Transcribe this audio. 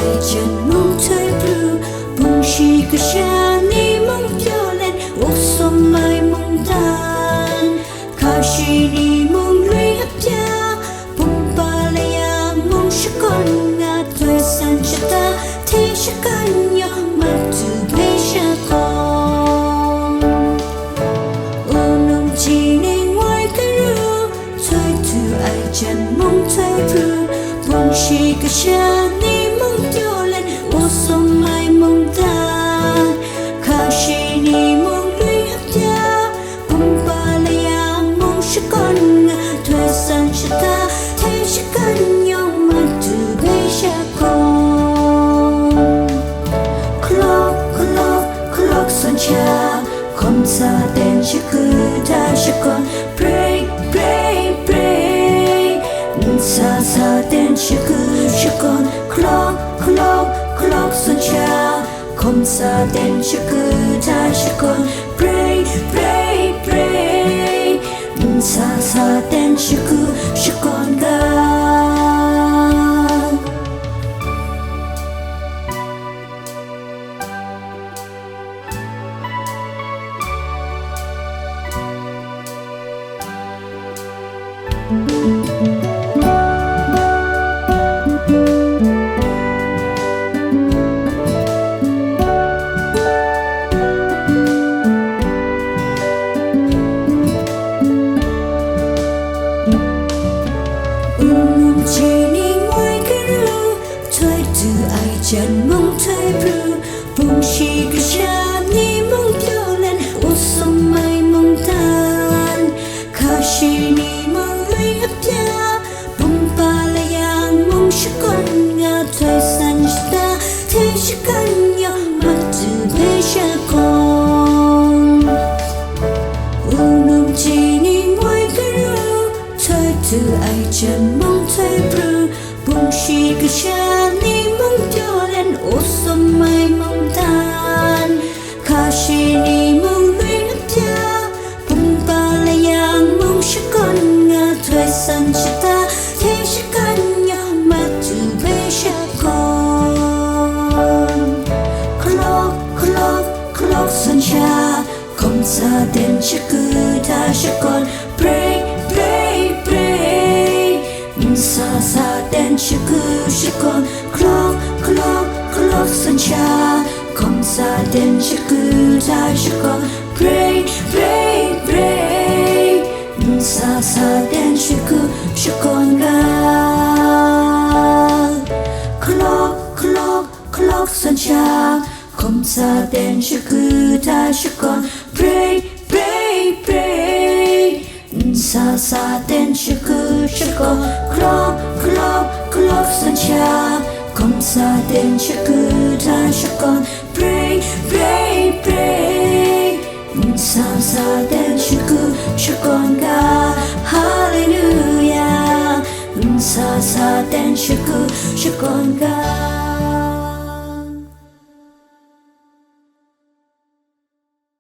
ai chân mong thấy bru bung chi cứ xa ni mong cho lên ốc sông mai mong tan khá chi ni mong lưỡi hấp cha bung ba lê ya mong sẽ con ngã thời gian cho ta thế sẽ cần nhau mà từ bây giờ con nông chỉ nên ngoài cái rưu thôi từ ai chân mong thấy bru bung chi cứ xa ni mong cho lên ốc sông mai mong tan khá chi ni mong lưỡi hấp cha bung ba lê ya mong sẽ con ngã thời gian cho ta thế sẽ cần nhau mà từ bây giờ con clock son cha không xa tên chỉ cứ ta sẽ còn pray xa tên chỉ cứ sẽ còn clock son cha không xa tên chỉ cứ ta sẽ còn pray xa tên chỉ cứ sẽ còn ga chỉ nên ngoài cái rưu thôi từ ai chân mong thấy bru bung chi cứ xa ni mong cho lên ốc sông mai mong tan khá chi ni mong lưỡi hấp cha bung ba lê yang mong sẽ con ngã thời gian cho ta thế sẽ cần nhau mà từ bây giờ con nông chỉ nên ngoài cái rưu thôi từ ai chân mong thấy bru bung chi cứ xa ni mong cho lên ốc sông mai mong tan khá chi ni mong lưỡi hấp cha bung ba lê yang mong sẽ con ngã thời gian cho ta thế sẽ cần nhau mà từ bây giờ con clock son cha không xa tên chỉ cứ ta sẽ còn pray xa tên chỉ cứ sẽ còn clock son cha không xa tên chỉ cứ ta sẽ còn pray xa tên chỉ cứ sẽ còn ga clock son cha không xa tên chỉ cứ ta sẽ còn pray xa tên chỉ cứ sẽ còn clock son cha không xa tên chỉ cứ ta sẽ còn pray xa tên chỉ cứ sẽ còn ga hallelujah xa tên chỉ cứ sẽ còn ga